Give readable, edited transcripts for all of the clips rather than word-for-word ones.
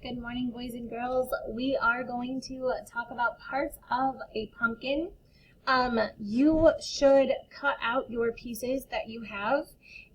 Good morning, boys and girls. We are going to talk about parts of a pumpkin. You should cut out your pieces that you have.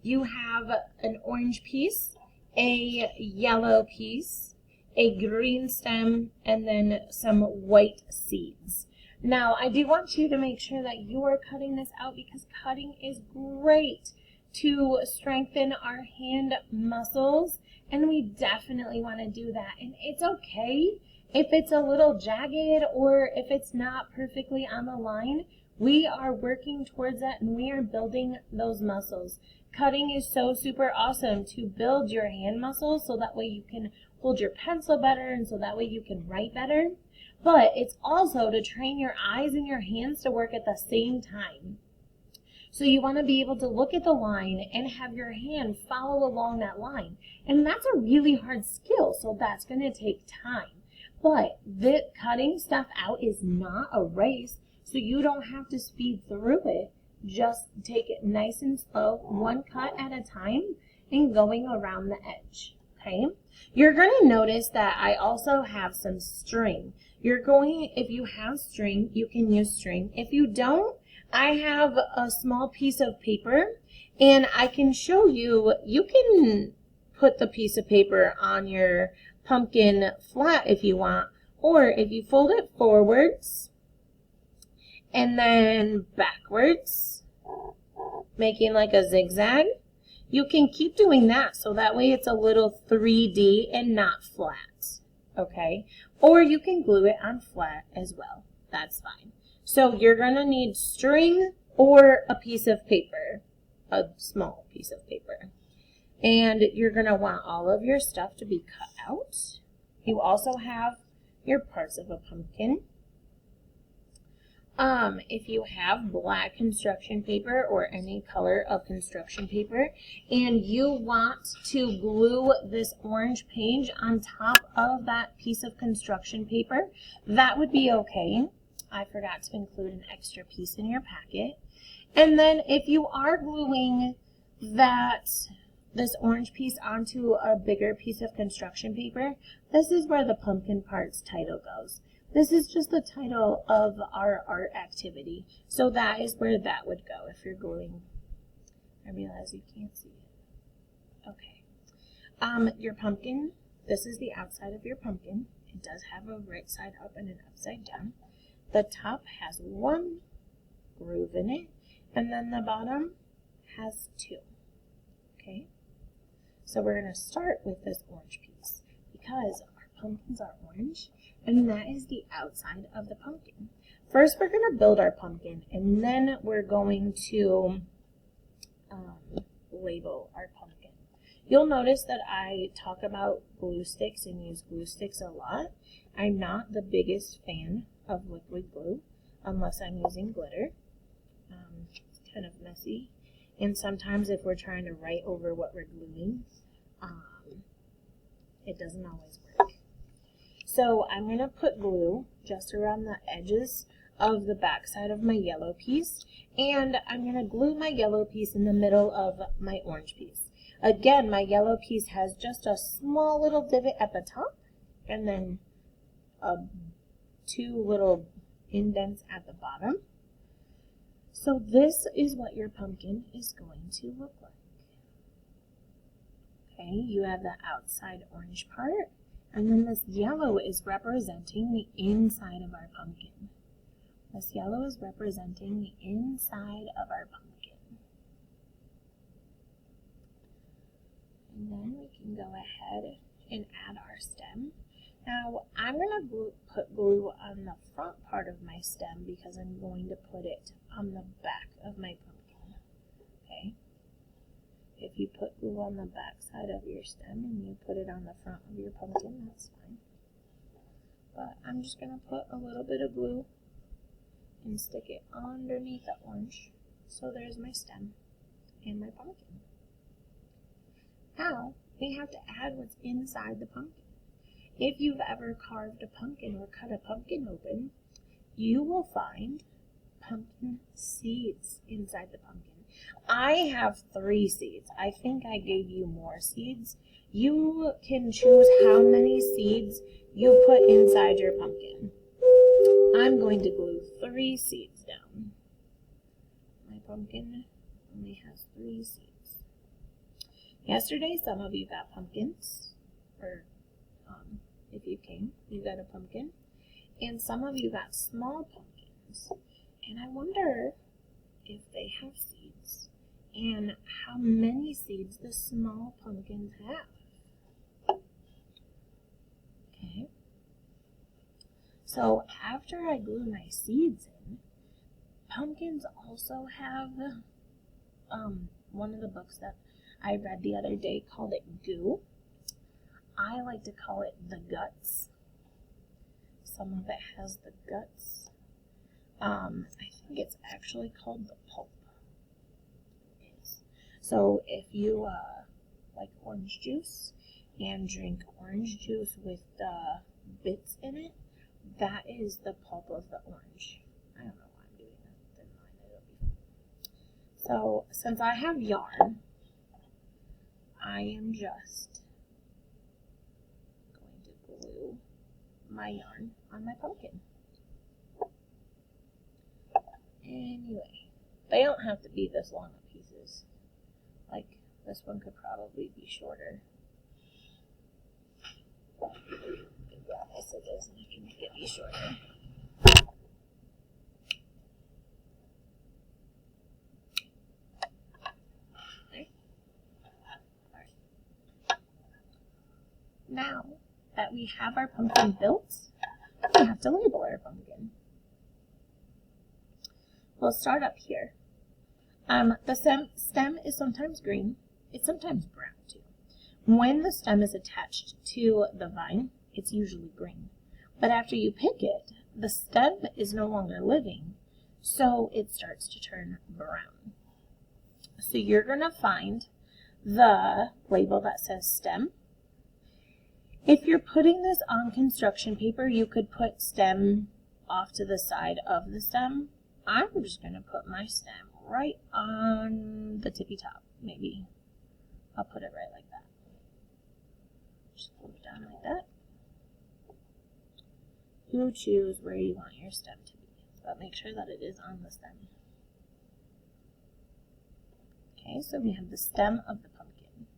You have an orange piece, a yellow piece, a green stem, and then some white seeds. Now, I do want you to make sure that you are cutting this out because cutting is great to strengthen our hand muscles, and we definitely want to do that. And it's okay if it's a little jagged or if it's not perfectly on the line. We are working towards that and we are building those muscles. Cutting is so super awesome to build your hand muscles so that way you can hold your pencil better and so that way you can write better. But it's also to train your eyes and your hands to work at the same time. So you want to be able to look at the line and have your hand follow along that line. And that's a really hard skill, so that's going to take time. But the cutting stuff out is not a race, so you don't have to speed through it. Just take it nice and slow, one cut at a time, and going around the edge. Okay? You're going to notice that I also have some string. If you have string, you can use string. If you don't, I have a small piece of paper, and I can show you, you can put the piece of paper on your pumpkin flat if you want, or if you fold it forwards and then backwards, making like a zigzag, you can keep doing that so that way it's a little 3D and not flat, okay? Or you can glue it on flat as well, that's fine. So you're going to need string or a piece of paper, a small piece of paper. And you're going to want all of your stuff to be cut out. You also have your parts of a pumpkin. If you have black construction paper or any color of construction paper and you want to glue this orange page on top of that piece of construction paper, that would be okay. I forgot to include an extra piece in your packet. And then if you are gluing this orange piece onto a bigger piece of construction paper, this is where the pumpkin parts title goes. This is just the title of our art activity. So that is where that would go if you're gluing. I realize you can't see it. Okay. Your pumpkin, this is the outside of your pumpkin. It does have a right side up and an upside down. The top has one groove in it, and then the bottom has two. Okay? So we're going to start with this orange piece because our pumpkins are orange, and that is the outside of the pumpkin. First, we're going to build our pumpkin, and then we're going to label our pumpkin. You'll notice that I talk about glue sticks and use glue sticks a lot. I'm not the biggest fan of liquid glue unless I'm using glitter. It's kind of messy, and sometimes if we're trying to write over what we're gluing, it doesn't always work. So I'm going to put glue just around the edges of the back side of my yellow piece, and I'm going to glue my yellow piece in the middle of my orange piece. Again, my yellow piece has just a small little divot at the top and then two little indents at the bottom. So this is what your pumpkin is going to look like. Okay, you have the outside orange part, and then this yellow is representing the inside of our pumpkin. This yellow is representing the inside of our pumpkin. And then we can go ahead and add our stem. Now, I'm going to put glue on the front part of my stem because I'm going to put it on the back of my pumpkin. Okay? If you put glue on the back side of your stem and you put it on the front of your pumpkin, that's fine. But I'm just going to put a little bit of glue and stick it underneath the orange. So there's my stem and my pumpkin. Now, we have to add what's inside the pumpkin. If you've ever carved a pumpkin or cut a pumpkin open, you will find pumpkin seeds inside the pumpkin. I have 3 seeds. I think I gave you more seeds. you can choose how many seeds you put inside your pumpkin. I'm going to glue 3 seeds down. My pumpkin only has 3 seeds. Yesterday, some of you got pumpkins, or if you came, you got a pumpkin, and some of you got small pumpkins. And I wonder if they have seeds and how many seeds the small pumpkins have. Okay. So after I glue my seeds in, pumpkins also have one of the books that I read the other day called it Goo. I like to call it the guts. Some of it has the guts. I think it's actually called the pulp. It is. So if you like orange juice and drink orange juice with the bits in it, that is the pulp of the orange. I don't know why I'm doing that. Never mind, it'll be fine. So since I have yarn, I am just going to glue my yarn on my pumpkin. Anyway, they don't have to be this long of pieces. Like, this one could probably be shorter. Yes, it is, and I can make it be shorter. Okay. Alright. Now that we have our pumpkin built, we have to label our pumpkin. We'll start up here. The stem is sometimes green. It's sometimes brown too. When the stem is attached to the vine, it's usually green. But after you pick it, the stem is no longer living, so it starts to turn brown. So you're going to find the label that says stem. If you're putting this on construction paper, you could put stem off to the side of the stem. I'm just going to put my stem right on the tippy top. Maybe I'll put it right like that. Just pull it down like that. You choose where you want your stem to be, but make sure that it is on the stem. Okay, so we have the stem of the pumpkin.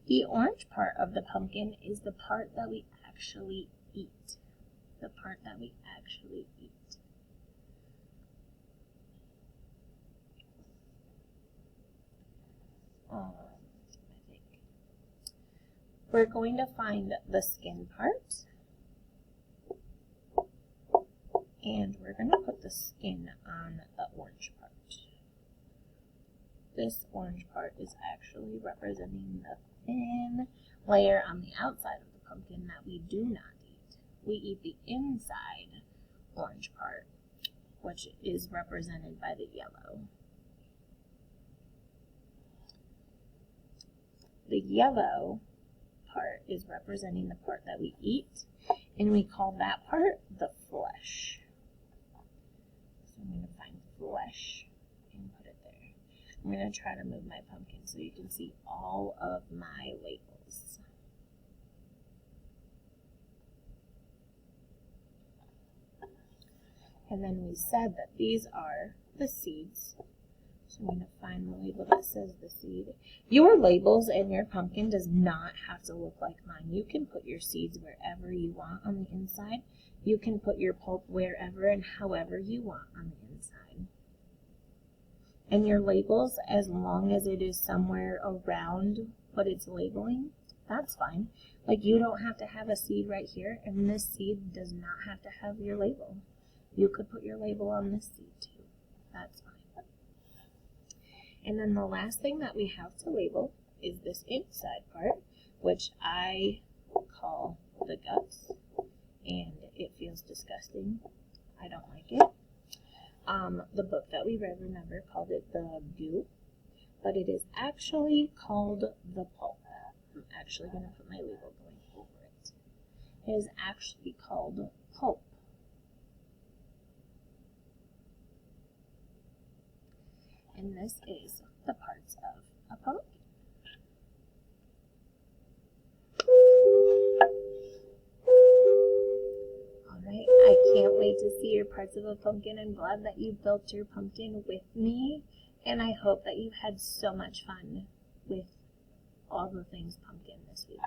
The orange part of the pumpkin is the part that we actually eat. The part that we actually eat. I think we're going to find the skin part, and we're going to put the skin on the orange part. This orange part is actually representing the thin layer on the outside of the pumpkin that we do not eat. We eat the inside orange part, which is represented by the yellow. The yellow part is representing the part that we eat, and we call that part the flesh. So I'm going to find flesh and put it there. I'm going to try to move my pumpkin so you can see all of my labels. And then we said that these are the seeds. So I'm going to find the label that says the seed. Your labels and your pumpkin does not have to look like mine. You can put your seeds wherever you want on the inside. You can put your pulp wherever and however you want on the inside. And your labels, as long as it is somewhere around what it's labeling, that's fine. Like, you don't have to have a seed right here, and this seed does not have to have your label. You could put your label on this seed too. That's fine. And then the last thing that we have to label is this inside part, which I call the guts, and it feels disgusting. I don't like it. The book that we read, remember, called it the Goo, but it is actually called the pulp. I'm actually going to put my label going over it. It is actually called pulp. And this is the parts of a pumpkin. can't wait to see your parts of a pumpkin. I'm glad that you built your pumpkin with me, and I hope that you had so much fun with all the things pumpkin this week.